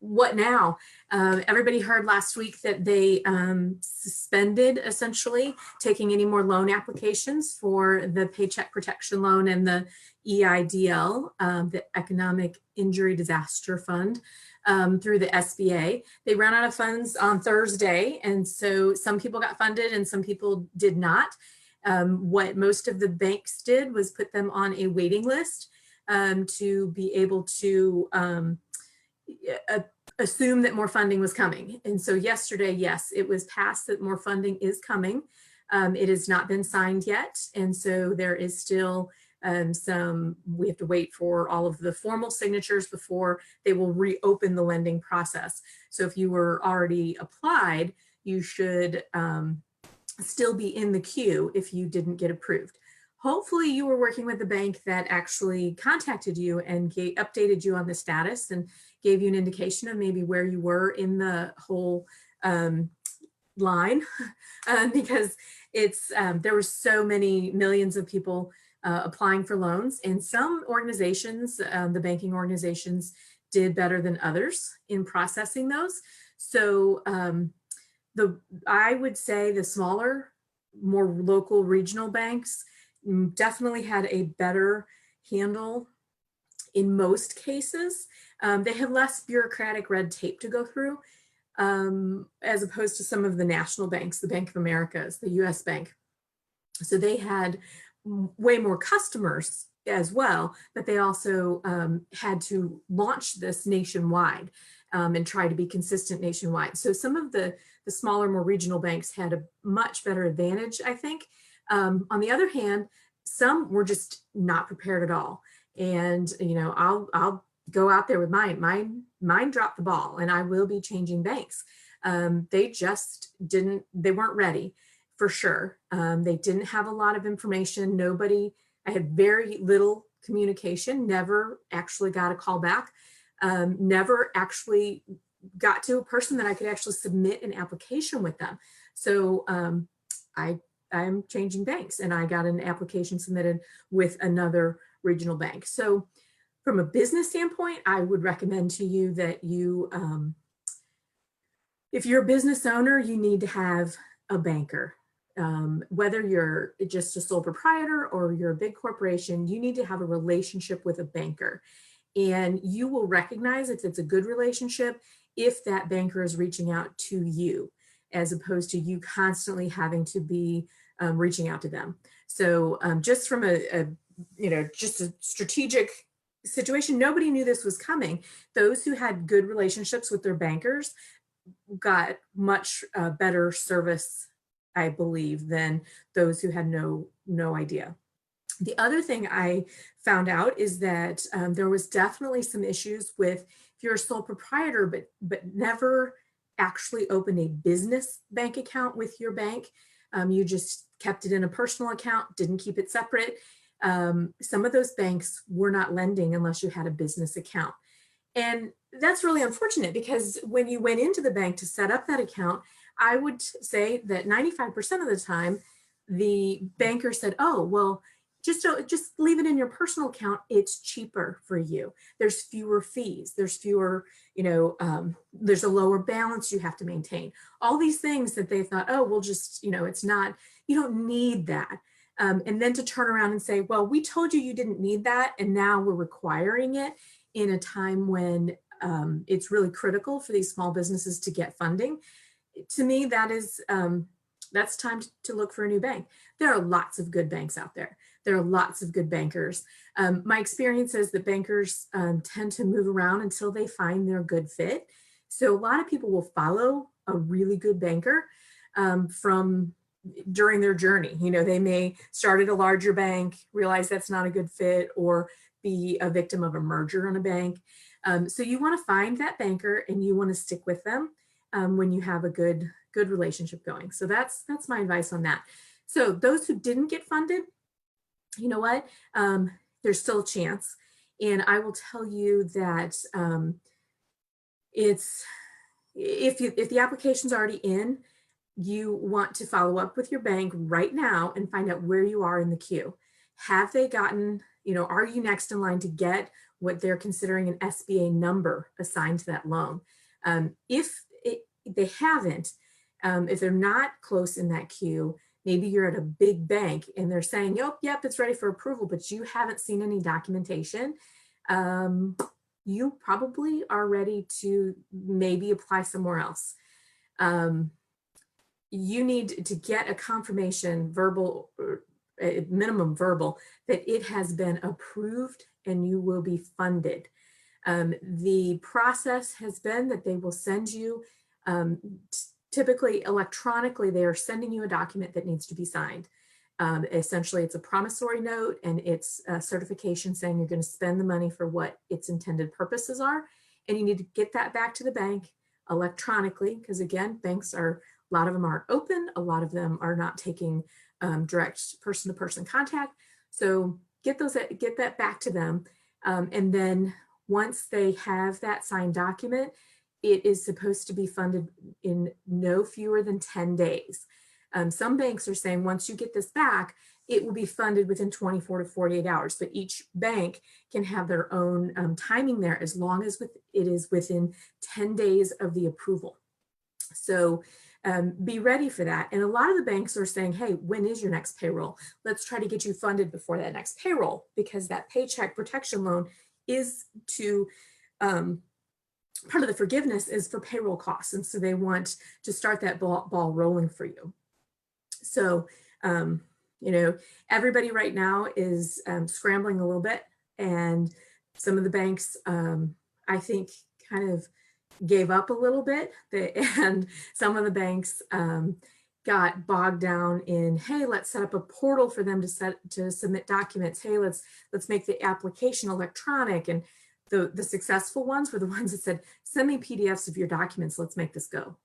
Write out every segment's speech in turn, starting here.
what now? Everybody heard last week that they suspended essentially taking any more loan applications for the Paycheck Protection Loan and the EIDL, the Economic Injury Disaster Fund, through the SBA. They ran out of funds on Thursday, and so some people got funded and some people did not. What most of the banks did was put them on a waiting list to be able to assume that more funding was coming. And so yesterday, yes, it was passed that more funding is coming. It has not been signed yet. And so there is still we have to wait for all of the formal signatures before they will reopen the lending process. So if you were already applied, you should still be in the queue if you didn't get approved. Hopefully you were working with the bank that actually contacted you and updated you on the status and gave you an indication of maybe where you were in the whole line, because it's there were so many millions of people applying for loans, and some organizations, the banking organizations, did better than others in processing those. So I would say the smaller, more local regional banks definitely had a better handle in most cases. They have less bureaucratic red tape to go through, as opposed to some of the national banks, the Bank of America's, the US Bank. So they had way more customers as well, but they also had to launch this nationwide and try to be consistent nationwide. So some of the smaller, more regional banks had a much better advantage, I think. On the other hand, some were just not prepared at all. And, you know, I'll go out there with mine dropped the ball, and I will be changing banks. They just they weren't ready for sure. They didn't have a lot of information. I had very little communication, never actually got a call back, never actually got to a person that I could actually submit an application with them. So I'm changing banks, and I got an application submitted with another regional bank. So from a business standpoint, I would recommend to you that you, if you're a business owner, you need to have a banker. Whether you're just a sole proprietor or you're a big corporation, you need to have a relationship with a banker. And you will recognize if it's a good relationship if that banker is reaching out to you, as opposed to you constantly having to be reaching out to them. So just from just a strategic situation, nobody knew this was coming. Those who had good relationships with their bankers got much better service, I believe, than those who had no idea. The other thing I found out is that there was definitely some issues with, if you're a sole proprietor but never actually opened a business bank account with your bank, you just kept it in a personal account, didn't keep it separate. Some of those banks were not lending unless you had a business account. And that's really unfortunate, because when you went into the bank to set up that account, I would say that 95% of the time, the banker said, oh, well, just leave it in your personal account. It's cheaper for you. There's fewer fees. There's fewer, there's a lower balance you have to maintain. All these things that they thought, oh, we'll just, it's not, you don't need that. And then to turn around and say, well, we told you didn't need that, and now we're requiring it in a time when it's really critical for these small businesses to get funding. To me, that's time to look for a new bank. There are lots of good banks out there. There are lots of good bankers. My experience is that bankers tend to move around until they find their good fit. So a lot of people will follow a really good banker during their journey. They may start at a larger bank, realize that's not a good fit, or be a victim of a merger in a bank. So you want to find that banker and you want to stick with them when you have a good relationship going. So that's my advice on that. So those who didn't get funded, you know what? There's still a chance. And I will tell you that if the application's already in, you want to follow up with your bank right now and find out where you are in the queue. Have they gotten Are you next in line to get what they're considering an SBA number assigned to that loan? If they haven't, if they're not close in that queue, maybe you're at a big bank and they're saying, yep, it's ready for approval, but you haven't seen any documentation. You probably are ready to maybe apply somewhere else. You need to get a confirmation, verbal, or minimum verbal, that it has been approved and you will be funded. The process has been that they will send you, typically electronically, they are sending you a document that needs to be signed. Essentially, it's a promissory note and it's a certification saying you're going to spend the money for what its intended purposes are. And you need to get that back to the bank electronically, because again, banks are, a lot of them aren't open. A lot of them are not taking direct person-to-person contact. So get that back to them. And then once they have that signed document, it is supposed to be funded in no fewer than 10 days. Some banks are saying once you get this back, it will be funded within 24 to 48 hours, but each bank can have their own timing there as long as it is within 10 days of the approval. So be ready for that. And a lot of the banks are saying, hey, when is your next payroll? Let's try to get you funded before that next payroll, because that Paycheck Protection Loan is to, part of the forgiveness is for payroll costs. And so they want to start that ball rolling for you. So, everybody right now is scrambling a little bit, and some of the banks, I think, kind of gave up a little bit, and some of the banks got bogged down in, hey, let's set up a portal for them to submit documents. Hey, let's make the application electronic. And the successful ones were the ones that said, send me PDFs of your documents. Let's make this go.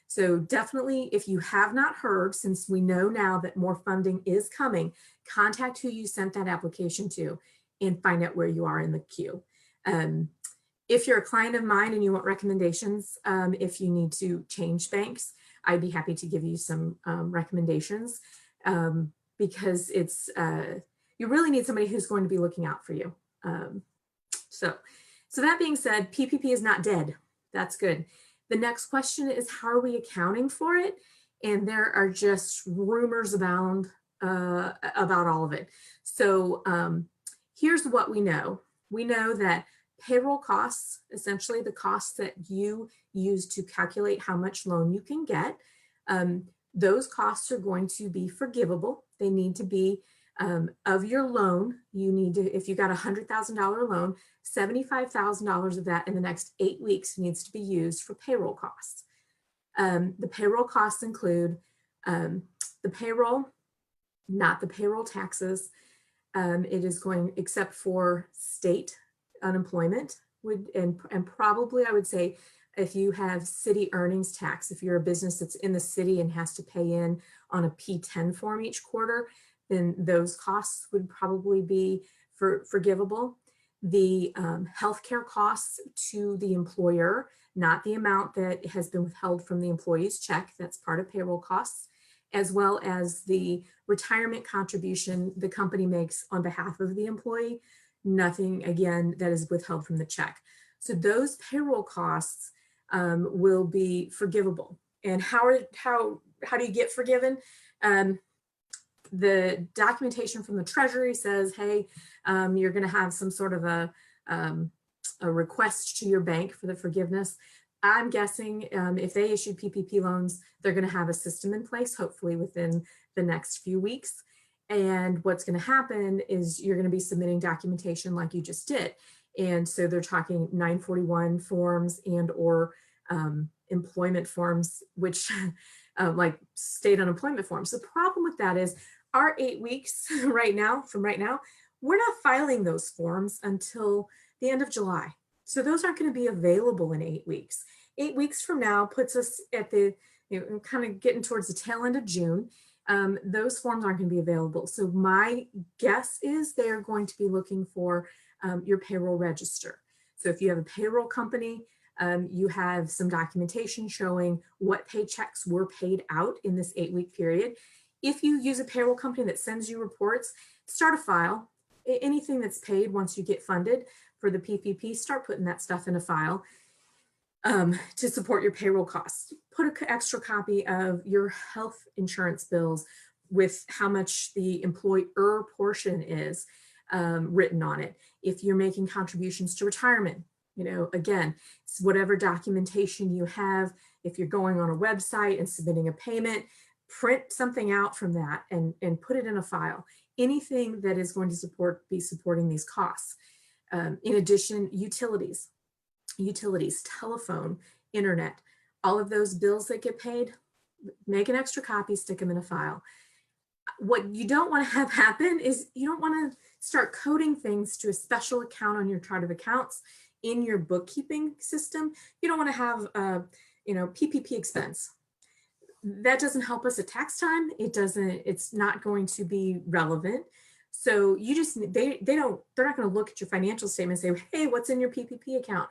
So definitely, if you have not heard, since we know now that more funding is coming, contact who you sent that application to and find out where you are in the queue. If you're a client of mine and you want recommendations, if you need to change banks, I'd be happy to give you some recommendations, because it's, you really need somebody who's going to be looking out for you. So that being said, PPP is not dead. That's good. The next question is, how are we accounting for it? And there are just rumors abound about all of it. So here's what we know. We know that payroll costs, essentially the costs that you use to calculate how much loan you can get, those costs are going to be forgivable. They need to be of your loan. You need to, if you got a $100,000 loan, $75,000 of that in the next 8 weeks needs to be used for payroll costs. The payroll costs include the payroll, not the payroll taxes. It is going, except for state unemployment, and probably I would say if you have city earnings tax, if you're a business that's in the city and has to pay in on a P10 form each quarter, then those costs would probably be forgivable. The healthcare costs to the employer, not the amount that has been withheld from the employee's check, that's part of payroll costs, as well as the retirement contribution the company makes on behalf of the employee, nothing, again, that is withheld from the check. So those payroll costs will be forgivable. And how do you get forgiven? The documentation from the Treasury says, hey, you're going to have some sort of a request to your bank for the forgiveness. I'm guessing if they issued PPP loans, they're going to have a system in place, hopefully within the next few weeks. And what's going to happen is you're going to be submitting documentation like you just did. And so they're talking 941 forms and or employment forms, which like state unemployment forms. The problem with that is our 8 weeks right now, we're not filing those forms until the end of July. So those aren't going to be available in 8 weeks. 8 weeks from now puts us at the, kind of getting towards the tail end of June. Those forms aren't going to be available. So my guess is they are going to be looking for your payroll register. So if you have a payroll company, you have some documentation showing what paychecks were paid out in this 8 week period. If you use a payroll company that sends you reports, start a file anything that's paid once you get funded for the PPP, start putting that stuff in a file to support your payroll costs. Put an extra copy of your health insurance bills with how much the employer portion is written on it. If you're making contributions to retirement, you know, again, whatever documentation you have, if you're going on a website and submitting a payment, print something out from that and put it in a file. Anything that is going to be supporting these costs. In addition, utilities, telephone, internet, all of those bills that get paid, make an extra copy, stick them in a file. What you don't want to have happen is you don't want to start coding things to a special account on your chart of accounts in your bookkeeping system. You don't want to have you know, PPP expense. That doesn't help us at tax time. It's not going to be relevant. So you just, they're not going to look at your financial statement and say, hey, what's in your PPP account?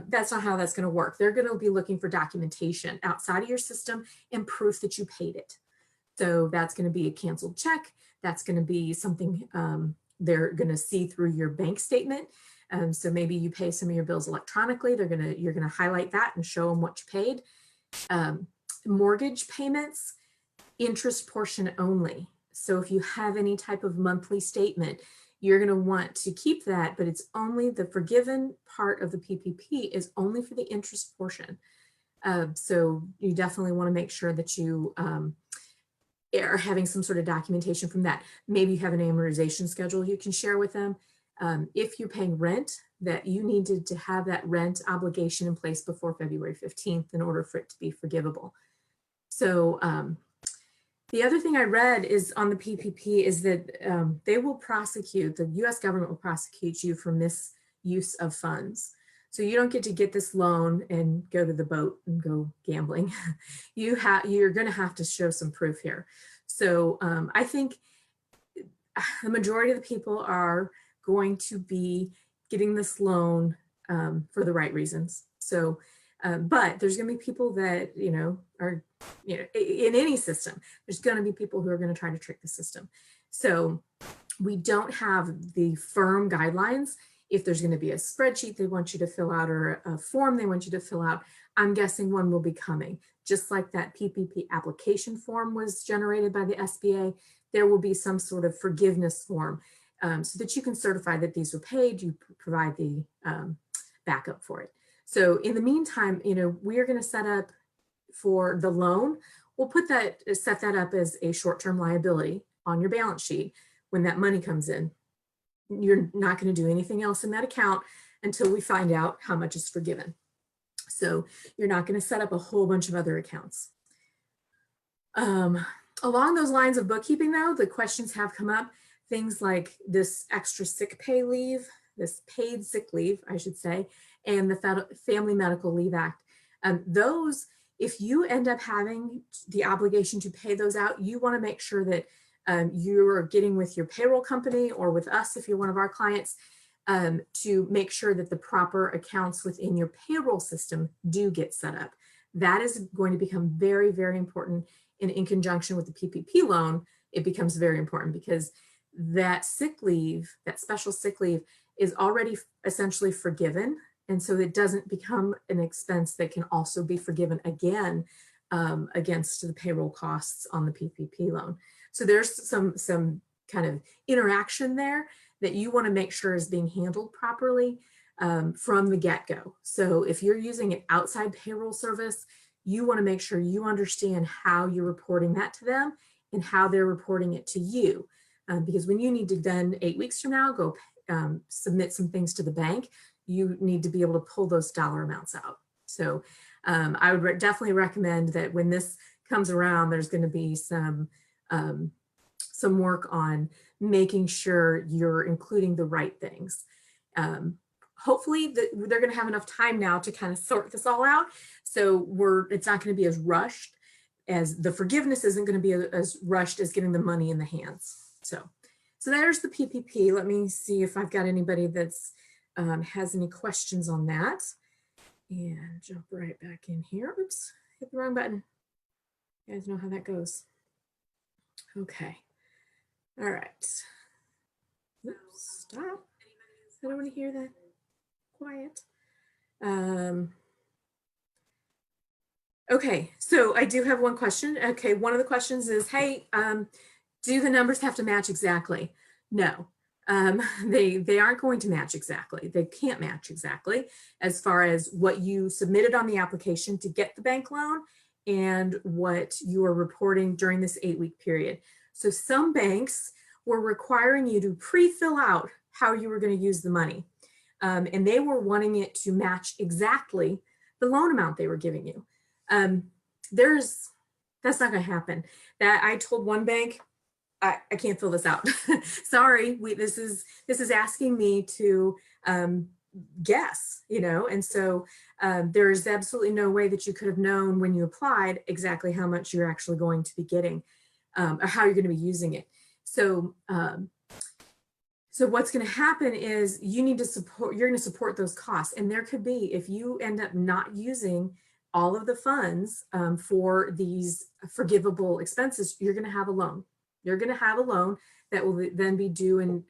That's not how that's going to work. They're going to be looking for documentation outside of your system and proof that you paid it. So that's going to be a canceled check. That's going to be something they're going to see through your bank statement. So maybe you pay some of your bills electronically. You're going to highlight that and show them what you paid. Mortgage payments, interest portion only. So if you have any type of monthly statement, you're going to want to keep that, but it's only the forgiven part of the PPP is only for the interest portion. So you definitely want to make sure that you are having some sort of documentation from that. Maybe you have an amortization schedule you can share with them. If you're paying rent, that you needed to have that rent obligation in place before February 15th in order for it to be forgivable. So the other thing I read is on the PPP is that they will prosecute, the US government will prosecute you for misuse of funds. So you don't get to get this loan and go to the boat and go gambling. You're going to have to show some proof here. So I think the majority of the people are going to be getting this loan for the right reasons. So, but there's going to be people that, you know, are, you know, in any system, there's going to be people who are going to try to trick the system. So we don't have the firm guidelines. If there's going to be a spreadsheet they want you to fill out or a form they want you to fill out, I'm guessing one will be coming. Just like that PPP application form was generated by the SBA, there will be some sort of forgiveness form so that you can certify that these were paid, you provide the backup for it. So in the meantime, you know, we are going to set up for the loan. We'll set that up as a short-term liability on your balance sheet. When that money comes in, you're not going to do anything else in that account until we find out how much is forgiven. So you're not going to set up a whole bunch of other accounts. Along those lines of bookkeeping though, the questions have come up, things like this extra sick pay leave, this paid sick leave, I should say, and the Family Medical Leave Act. Those, if you end up having the obligation to pay those out, you want to make sure that you're getting with your payroll company or with us if you're one of our clients to make sure that the proper accounts within your payroll system do get set up. That is going to become very, very important. And in conjunction with the PPP loan, it becomes very important because that sick leave, that special sick leave is already essentially forgiven. And so it doesn't become an expense that can also be forgiven again against the payroll costs on the PPP loan. So there's some kind of interaction there that you want to make sure is being handled properly from the get-go. So if you're using an outside payroll service, you want to make sure you understand how you're reporting that to them and how they're reporting it to you. Because when you need to then 8 weeks from now go submit some things to the bank, you need to be able to pull those dollar amounts out. So I would definitely recommend that when this comes around, there's going to be some work on making sure you're including the right things. Hopefully they're going to have enough time now to kind of sort this all out. So it's not going to be as rushed as the forgiveness isn't going to be as rushed as getting the money in the hands. So there's the PPP. Let me see if I've got anybody that's has any questions on that. And jump right back in here. Oops, hit the wrong button. You guys know how that goes. Okay. All right. Oops, stop. I don't want to hear that. Quiet. Okay, so I do have one question. Okay, one of the questions is, hey, do the numbers have to match exactly? No, they aren't going to match exactly. They can't match exactly as far as what you submitted on the application to get the bank loan and what you are reporting during this 8-week period. So some banks were requiring you to pre-fill out how you were going to use the money. And they were wanting it to match exactly the loan amount they were giving you. That's not going to happen. That I told one bank, I can't fill this out. Sorry, this is asking me to guess, and so there's absolutely no way that you could have known when you applied exactly how much you're actually going to be getting or how you're going to be using it. So what's going to happen is you're going to support those costs. And there could be, if you end up not using all of the funds for these forgivable expenses, you're going to have a loan. You're going to have a loan that will then be due in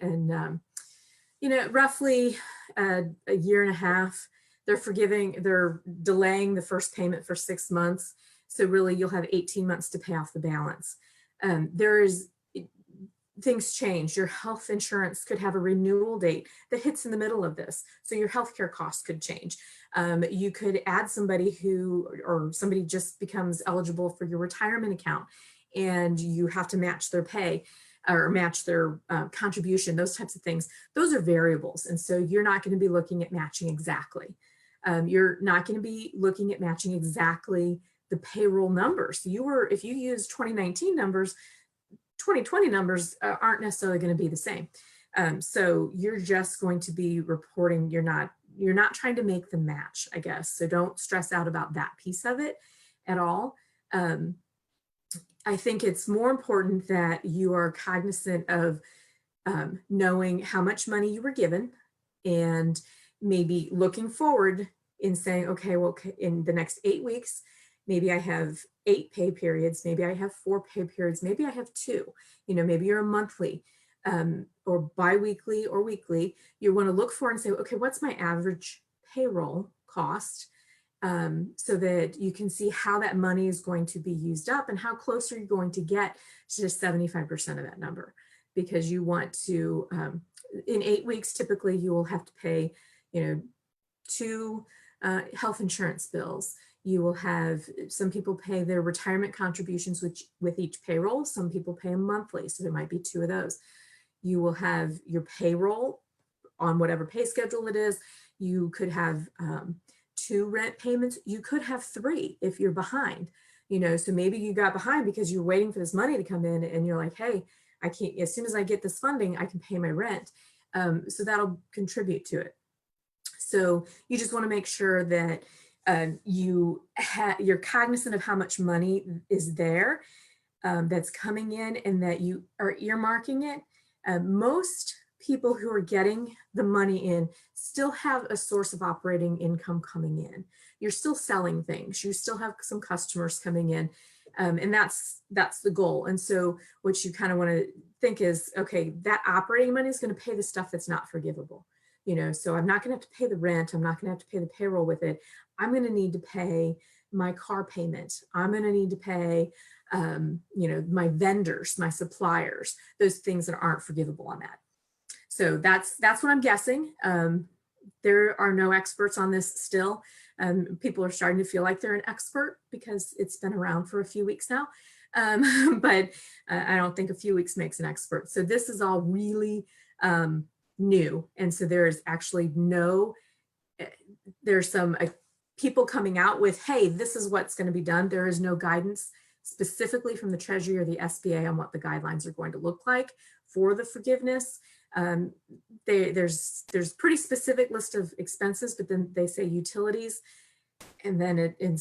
roughly a year and a half. They're delaying the first payment for 6 months. So really you'll have 18 months to pay off the balance. Things change. Your health insurance could have a renewal date that hits in the middle of this. So your healthcare costs could change. You could add somebody or somebody just becomes eligible for your retirement account and you have to match their pay or match their contribution, those types of things. Those are variables. And so you're not going to be looking at matching exactly. You're not going to be looking at matching exactly the payroll numbers. If you use 2019 numbers, 2020 numbers aren't necessarily going to be the same. So you're just going to be reporting, you're not trying to make them match, I guess. So don't stress out about that piece of it at all. I think it's more important that you are cognizant of knowing how much money you were given and maybe looking forward in saying, okay, well, in the next 8 weeks, maybe I have 8 pay periods, maybe I have 4 pay periods, maybe I have 2, maybe you're a monthly or biweekly or weekly. You want to look for and say, okay, what's my average payroll cost? So that you can see how that money is going to be used up and how close are you going to get to just 75% of that number. Because you want to, in 8 weeks, typically you will have to pay, 2 health insurance bills. You will have, some people pay their retirement contributions with each payroll. Some people pay them monthly, so there might be 2 of those. You will have your payroll on whatever pay schedule it is. You could have 2 rent payments. You could have 3 if you're behind, so maybe you got behind because you're waiting for this money to come in and you're like, hey, I can't, as soon as I get this funding, I can pay my rent. So that'll contribute to it. So you just want to make sure that you're cognizant of how much money is there that's coming in and that you are earmarking it. Most people who are getting the money in still have a source of operating income coming in. You're still selling things. You still have some customers coming in. And that's the goal. And so what you kind of want to think is, okay, that operating money is going to pay the stuff that's not forgivable. So I'm not going to have to pay the rent. I'm not going to have to pay the payroll with it. I'm going to need to pay my car payment. I'm going to need to pay, my vendors, my suppliers, those things that aren't forgivable on that. So that's what I'm guessing. There are no experts on this still. People are starting to feel like they're an expert because it's been around for a few weeks now. But I don't think a few weeks makes an expert. So this is all really new. And so there's actually there's some people coming out with, hey, this is what's going to be done. There is no guidance specifically from the Treasury or the SBA on what the guidelines are going to look like for the forgiveness. There's pretty specific list of expenses, but then they say utilities. And then in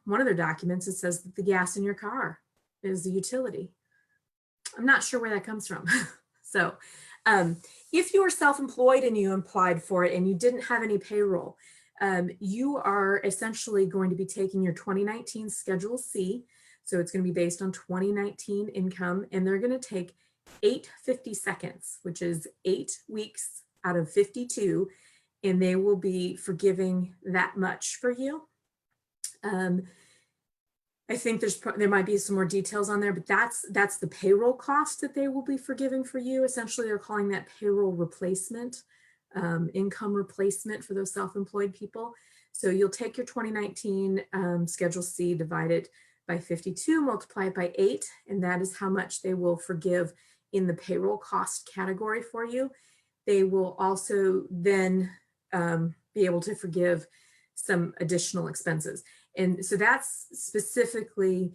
one of their documents, it says that the gas in your car is a utility. I'm not sure where that comes from. So if you are self-employed and you applied for it and you didn't have any payroll, you are essentially going to be taking your 2019 Schedule C. So it's going to be based on 2019 income, and they're going to take 8 50-seconds, which is 8 weeks out of 52, and they will be forgiving that much for you. I think there might be some more details on there, but that's the payroll cost that they will be forgiving for you. Essentially, they're calling that payroll replacement, income replacement for those self-employed people. So you'll take your 2019 Schedule C, divide it by 52, multiply it by 8, and that is how much they will forgive in the payroll cost category for you. They will also then be able to forgive some additional expenses. And so that's specifically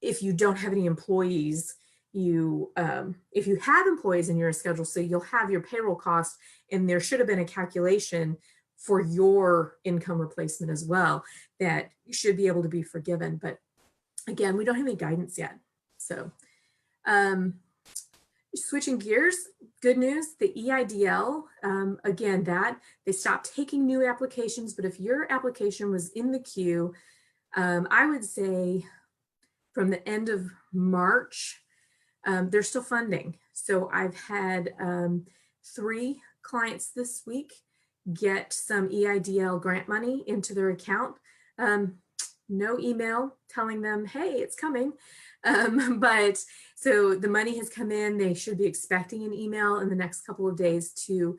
if you don't have any employees, if you have employees in your Schedule C, you'll have your payroll cost, and there should have been a calculation for your income replacement as well that you should be able to be forgiven. But again, we don't have any guidance yet. So switching gears, good news, the EIDL, again, they stopped taking new applications, but if your application was in the queue, I would say from the end of March, they're still funding. So I've had 3 clients this week get some EIDL grant money into their account. No email telling them, hey, it's coming. But so the money has come in. They should be expecting an email in the next couple of days to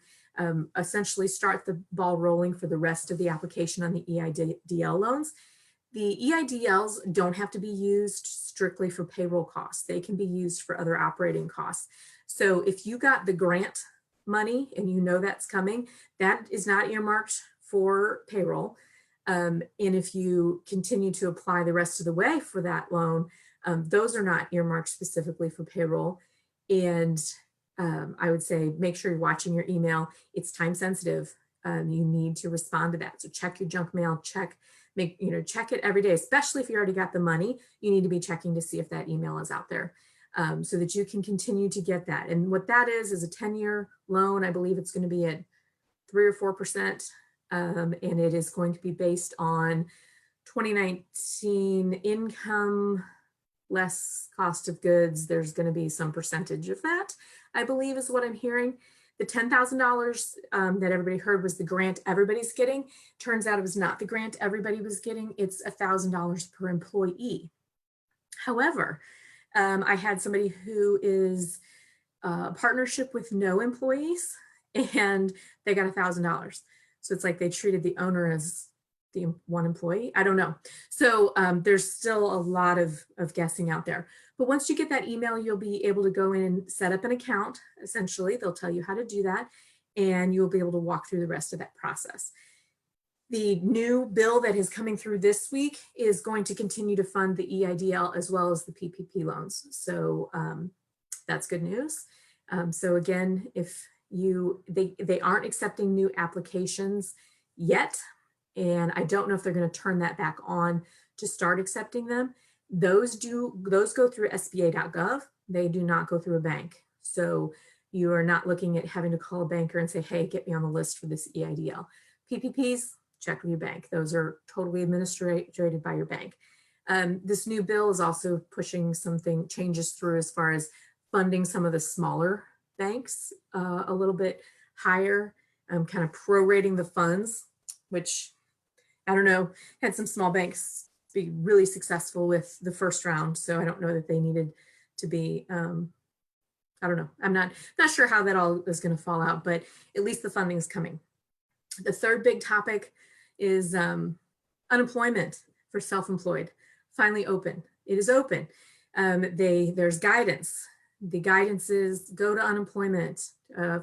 essentially start the ball rolling for the rest of the application on the EIDL loans. The EIDLs don't have to be used strictly for payroll costs. They can be used for other operating costs. So if you got the grant money and you know that's coming, that is not earmarked for payroll. And if you continue to apply the rest of the way for that loan, those are not earmarked specifically for payroll. And I would say make sure you're watching your email. It's time sensitive. You need to respond to that. So check your junk mail, check it every day, especially if you already got the money. You need to be checking to see if that email is out there so that you can continue to get that. And what that is a 10-year loan. I believe it's going to be at 3 or 4%. And it is going to be based on 2019 income less cost of goods. There's going to be some percentage of that, I believe, is what I'm hearing. The $10,000 that everybody heard was the grant everybody's getting. Turns out it was not the grant everybody was getting. It's $1,000 per employee. However, I had somebody who is a partnership with no employees, and they got $1,000. So it's like they treated the owner as the one employee. I don't know. So there's still a lot of guessing out there. But once you get that email, you'll be able to go in and set up an account. Essentially, they'll tell you how to do that, and you'll be able to walk through the rest of that process. The new bill that is coming through this week is going to continue to fund the EIDL as well as the PPP loans. So that's good news. So again, if they aren't accepting new applications yet, and I don't know if they're going to turn that back on to start accepting them. Those go through SBA.gov. They do not go through a bank. So you are not looking at having to call a banker and say, hey, get me on the list for this EIDL. PPPs, check with your bank. Those are totally administrated by your bank. This new bill is also pushing changes through as far as funding some of the smaller banks a little bit higher, kind of prorating the funds, which I don't know, had some small banks be really successful with the first round. So I don't know that they needed to be, I don't know. I'm not sure how that all is going to fall out, but at least the funding is coming. The third big topic is unemployment for self-employed, finally open. It is open. There's guidance. The guidance is go to unemployment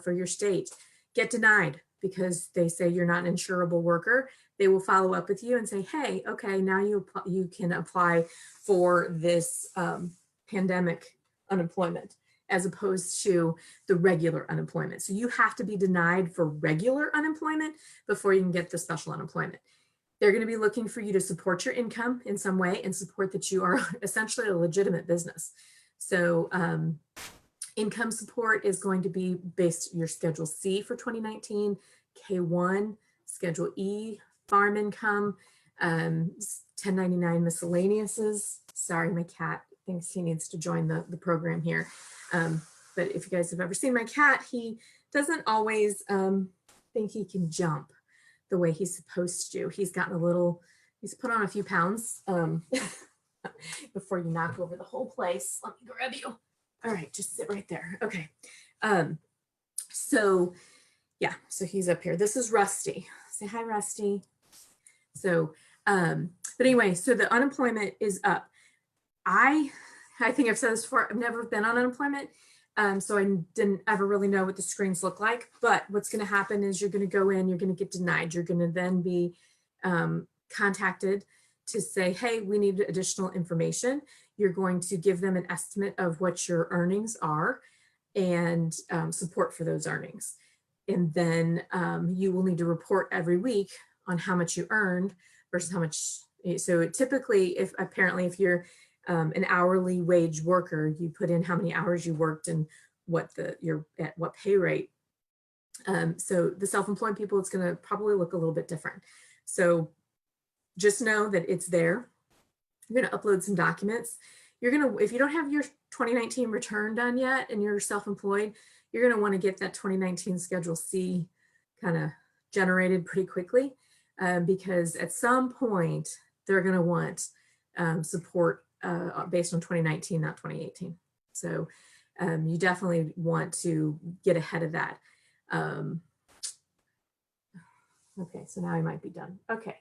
for your state, get denied because they say you're not an insurable worker. They will follow up with you and say, hey, okay, now you can apply for this pandemic unemployment as opposed to the regular unemployment. So you have to be denied for regular unemployment before you can get the special unemployment. They're going to be looking for you to support your income in some way and support that you are essentially a legitimate business. So income support is going to be based your Schedule C for 2019, K1, Schedule E, farm income, 1099 miscellaneouses. Sorry, my cat thinks he needs to join the program here. But if you guys have ever seen my cat, he doesn't always think he can jump the way he's supposed to. He's gotten a little, he's put on a few pounds. Before you knock over the whole place, let me grab you. All right, just sit right there. Okay. So yeah, so he's up here. This is Rusty. Say hi, Rusty. So, but anyway, so the unemployment is up. I think I've said this before, I've never been on unemployment. So I didn't ever really know what the screens look like, but what's going to happen is you're going to go in, you're going to get denied. You're going to then be contacted to say, hey, we need additional information. You're going to give them an estimate of what your earnings are and support for those earnings. And then you will need to report every week on how much you earned versus how much. So typically, if you're an hourly wage worker, you put in how many hours you worked and what you're at what pay rate. So the self-employed people, it's going to probably look a little bit different. So just know that it's there. You're going to upload some documents. You're going to, if you don't have your 2019 return done yet and you're self-employed, you're going to want to get that 2019 Schedule C kind of generated pretty quickly because at some point they're going to want support based on 2019, not 2018. So you definitely want to get ahead of that. Okay, so now I might be done. Okay,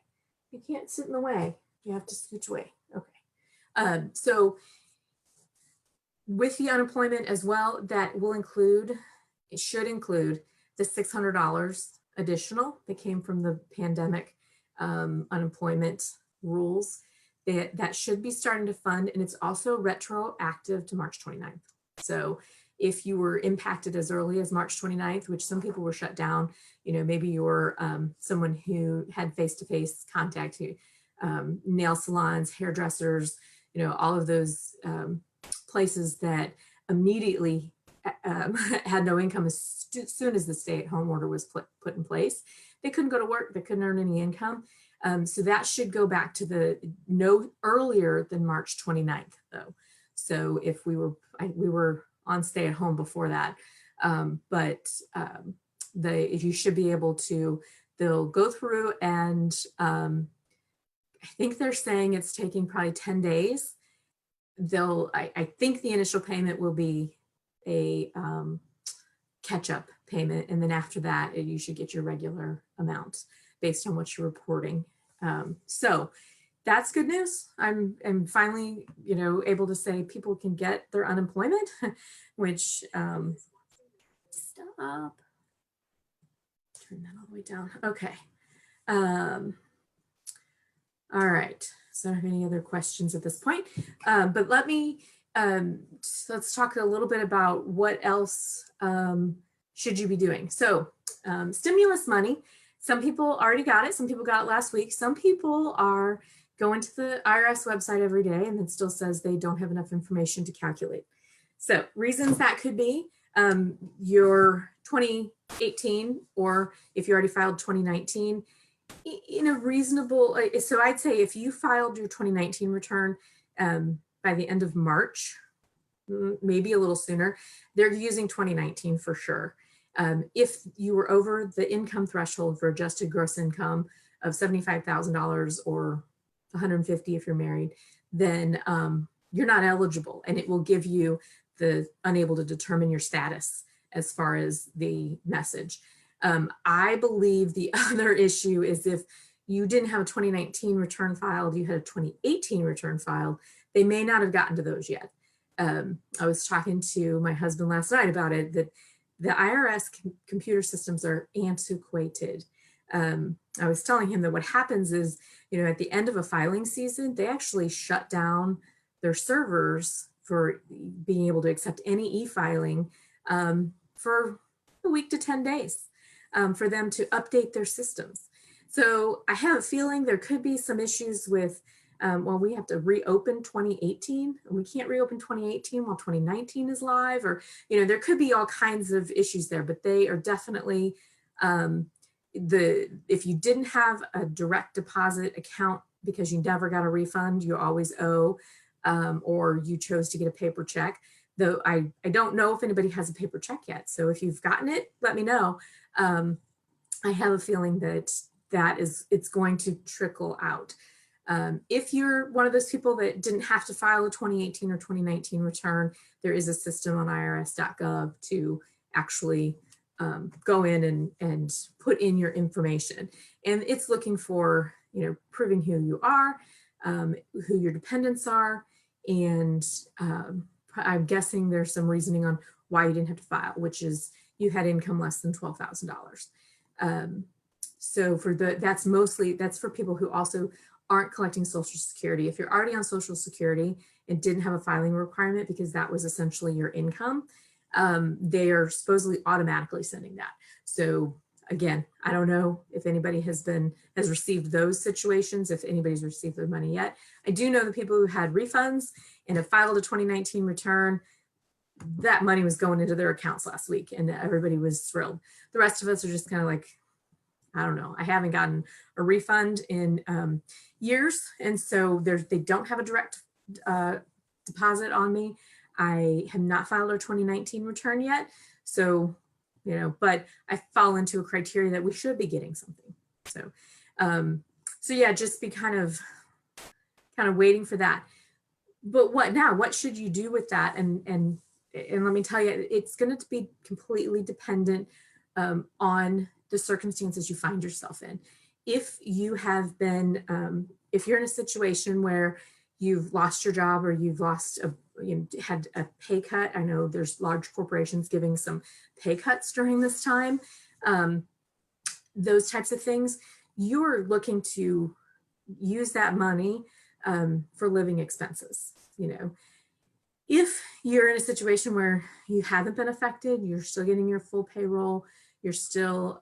you can't sit in the way. You have to scooch away. Okay. So with the unemployment as well, that will include, it should include the $600 additional that came from the pandemic unemployment rules. That should be starting to fund, and it's also retroactive to March 29th. So if you were impacted as early as March 29th, which some people were shut down, you know, maybe you're someone who had face-to-face contact, nail salons, hairdressers, you know, all of those places that immediately had no income as soon as the stay-at-home order was put in place. They couldn't go to work, they couldn't earn any income. So that should go back to no earlier than March 29th, though. So if we were on stay-at-home before that, if you should be able to, they'll go through and I think they're saying it's taking probably 10 days. I think the initial payment will be a catch-up payment, and then after that, you should get your regular amount based on what you're reporting. So that's good news. I'm finally, you know, able to say people can get their unemployment, which stop. Turn that all the way down. Okay. All right. So I don't have any other questions at this point, but let's talk a little bit about what else should you be doing. So stimulus money, some people already got it. Some people got it last week. Some people are going to the IRS website every day and it still says they don't have enough information to calculate. So reasons that could be your 2018, or if you already filed 2019, in a reasonable, so I'd say if you filed your 2019 return by the end of March, maybe a little sooner, they're using 2019 for sure. If you were over the income threshold for adjusted gross income of $75,000 or $150,000 if you're married, then you're not eligible, and it will give you the unable to determine your status as far as the message. I believe the other issue is if you didn't have a 2019 return filed, you had a 2018 return filed, they may not have gotten to those yet. I was talking to my husband last night about it, that the IRS computer systems are antiquated. I was telling him that what happens is, you know, at the end of a filing season, they actually shut down their servers for being able to accept any e-filing for a week to 10 days for them to update their systems. So I have a feeling there could be some issues with, well, we have to reopen 2018. We can't reopen 2018 while 2019 is live, or, you know, there could be all kinds of issues there, but they are definitely, if you didn't have a direct deposit account because you never got a refund, you always owe or you chose to get a paper check. Though I don't know if anybody has a paper check yet. So if you've gotten it, let me know. I have a feeling that it's going to trickle out. If you're one of those people that didn't have to file a 2018 or 2019 return, there is a system on irs.gov to actually go in and put in your information. And it's looking for, proving who you are, who your dependents are, and I'm guessing there's some reasoning on why you didn't have to file, which is you had income less than $12,000. So that's for people who also aren't collecting Social Security. If you're already on Social Security and didn't have a filing requirement because that was essentially your income, they are supposedly automatically sending that. So again, I don't know if anybody has received those situations, if anybody's received their money yet. I do know the people who had refunds and have filed a 2019 return, that money was going into their accounts last week and everybody was thrilled. The rest of us are just kind of like, I don't know. I haven't gotten a refund in years. And so they don't have a direct deposit on me. I have not filed our 2019 return yet. So, but I fall into a criteria that we should be getting something. So, so yeah, just be kind of waiting for that. But what should you do with that? And let me tell you, it's going to be completely dependent on the circumstances you find yourself in. If you have been, if you're in a situation where you've lost your job or you've had a pay cut, I know there's large corporations giving some pay cuts during this time, those types of things, you're looking to use that money for living expenses. If you're in a situation where you haven't been affected, you're still getting your full payroll, you're still,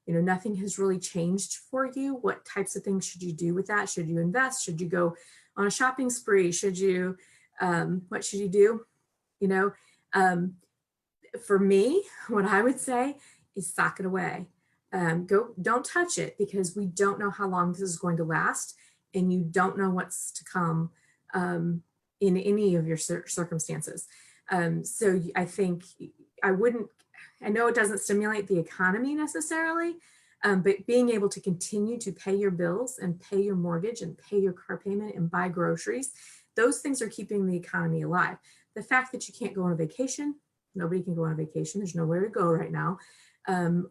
nothing has really changed for you. What types of things should you do with that? Should you invest? Should you go on a shopping spree? Should you, what should you do? For me, what I would say is sock it away. Don't touch it, because we don't know how long this is going to last, and you don't know what's to come in any of your circumstances. So I think I know it doesn't stimulate the economy necessarily, but being able to continue to pay your bills and pay your mortgage and pay your car payment and buy groceries, those things are keeping the economy alive. The fact that you can't go on a vacation, nobody can go on a vacation, there's nowhere to go right now,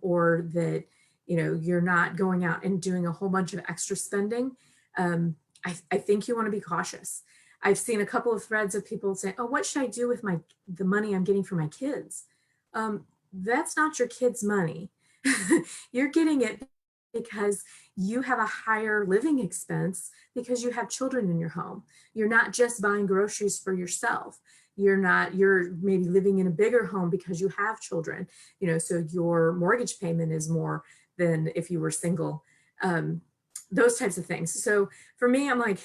or that you're not going out and doing a whole bunch of extra spending, I think you want to be cautious. I've seen a couple of threads of people saying, oh, what should I do with the money I'm getting for my kids? That's not your kids' money. You're getting it because you have a higher living expense because you have children in your home. You're not just buying groceries for yourself. You're maybe living in a bigger home because you have children, so your mortgage payment is more than if you were single, those types of things. So for me, I'm like,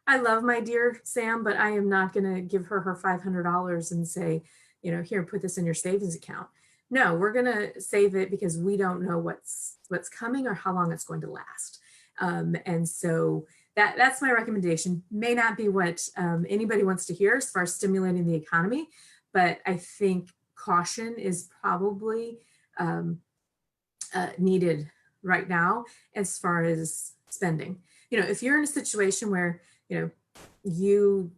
I love my dear Sam, but I am not going to give her $500 and say, here, put this in your savings account. No, we're going to save it because we don't know what's coming or how long it's going to last. And so that's my recommendation. May not be what anybody wants to hear as far as stimulating the economy, but I think caution is probably needed right now as far as spending. If you're in a situation where you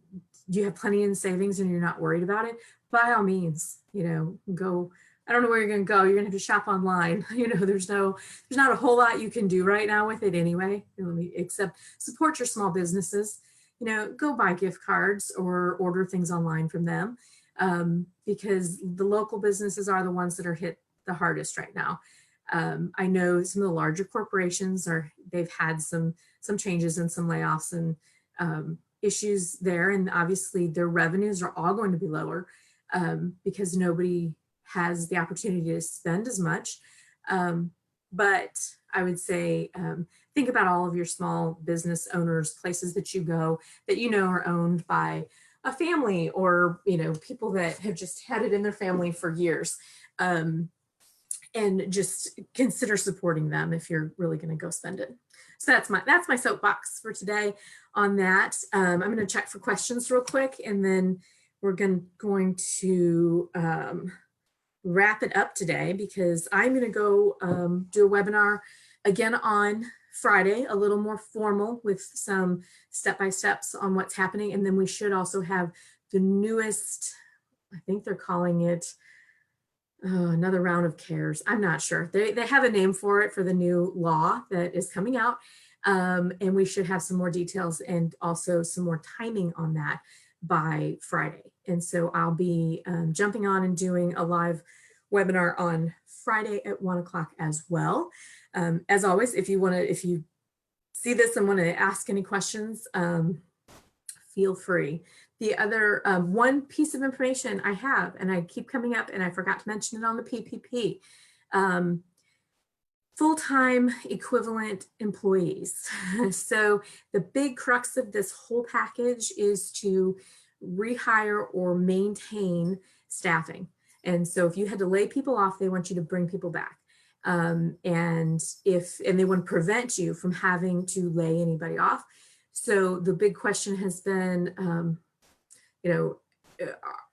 have plenty in savings and you're not worried about it, by all means, go. I don't know where you're going to go. You're going to have to shop online. There's not a whole lot you can do right now with it anyway, except support your small businesses. Go buy gift cards or order things online from them, because the local businesses are the ones that are hit the hardest right now. I know some of the larger corporations they've had some changes and some layoffs and issues there, and obviously their revenues are all going to be lower because nobody has the opportunity to spend as much. But I would say think about all of your small business owners, places that you go that are owned by a family or people that have just had it in their family for years, and just consider supporting them if you're really going to go spend it. So that's my soapbox for today on that. I'm going to check for questions real quick, and then we're going to wrap it up today, because I'm going to go do a webinar again on Friday, a little more formal with some step-by-steps on what's happening. And then we should also have the newest, I think they're calling it another round of CARES. I'm not sure. They have a name for it, for the new law that is coming out. And we should have some more details and also some more timing on that by Friday. And so I'll be jumping on and doing a live webinar on Friday at 1 o'clock as well. As always, if you see this and want to ask any questions, feel free. The other one piece of information I have, and I keep coming up and I forgot to mention it on the PPP, full-time equivalent employees. So the big crux of this whole package is to rehire or maintain staffing. And so if you had to lay people off, they want you to bring people back. And they want to prevent you from having to lay anybody off. So the big question has been,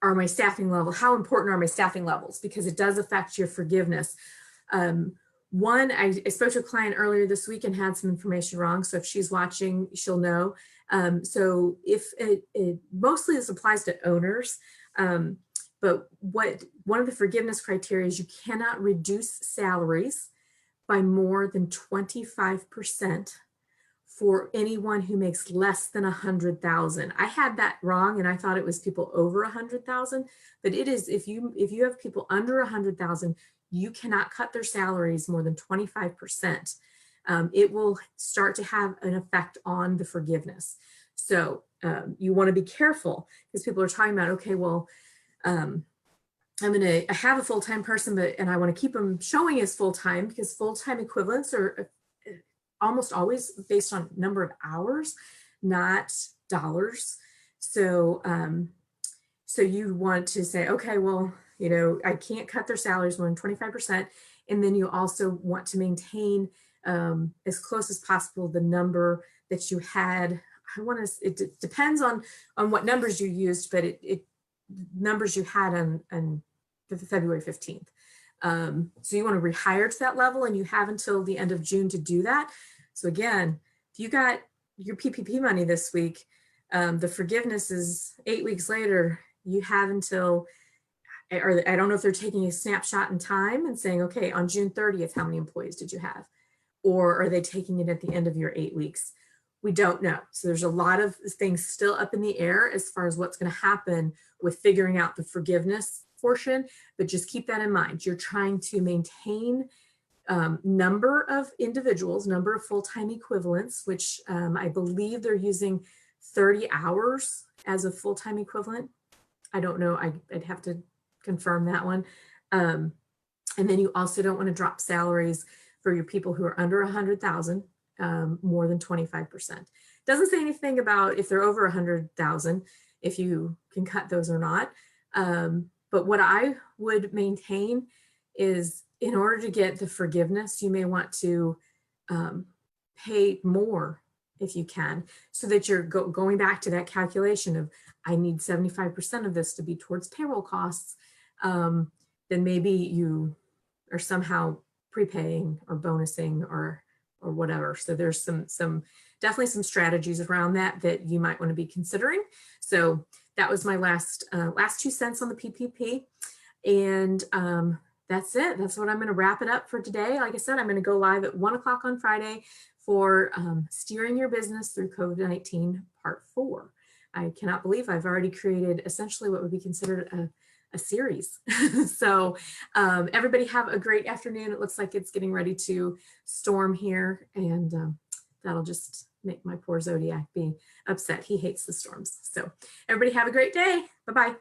are my staffing levels, how important are my staffing levels? Because it does affect your forgiveness. One, I spoke to a client earlier this week and had some information wrong. So if she's watching, she'll know. So if it mostly this applies to owners, but one of the forgiveness criteria is you cannot reduce salaries by more than 25% for anyone who makes less than 100,000. I had that wrong, and I thought it was people over 100,000, but it is if you have people under 100,000, you cannot cut their salaries more than 25%. It will start to have an effect on the forgiveness. So you want to be careful, because people are talking about, okay, well, I have a full-time person, and I want to keep them showing as full-time, because full-time equivalents are almost always based on number of hours, not dollars. So, so you want to say, okay, well, I can't cut their salaries more than 25%. And then you also want to maintain as close as possible the number that you had. It depends on what numbers you used, but it numbers you had on February 15th. So you want to rehire to that level, and you have until the end of June to do that. So again, if you got your PPP money this week, the forgiveness is 8 weeks later. You have until, or I don't know if they're taking a snapshot in time and saying, okay, on June 30th, how many employees did you have? Or are they taking it at the end of your 8 weeks? We don't know. So there's a lot of things still up in the air as far as what's going to happen with figuring out the forgiveness portion, but just keep that in mind. You're trying to maintain number of individuals, number of full-time equivalents, which I believe they're using 30 hours as a full-time equivalent. I don't know. I'd have to confirm that one. And then you also don't want to drop salaries for your people who are under 100,000, more than 25%. Doesn't say anything about if they're over 100,000, if you can cut those or not. But what I would maintain is, in order to get the forgiveness, you may want to pay more if you can, so that you're going back to that calculation of, I need 75% of this to be towards payroll costs. Then maybe you are somehow prepaying or bonusing or whatever. So there's definitely some strategies around that you might want to be considering. So that was my last 2 cents on the PPP. And that's it. That's what I'm going to wrap it up for today. Like I said, I'm going to go live at 1 o'clock on Friday for steering your business through COVID-19 part 4. I cannot believe I've already created essentially what would be considered a series. So everybody have a great afternoon. It looks like it's getting ready to storm here, and that'll just make my poor Zodiac be upset. He hates the storms. So everybody have a great day. Bye-bye.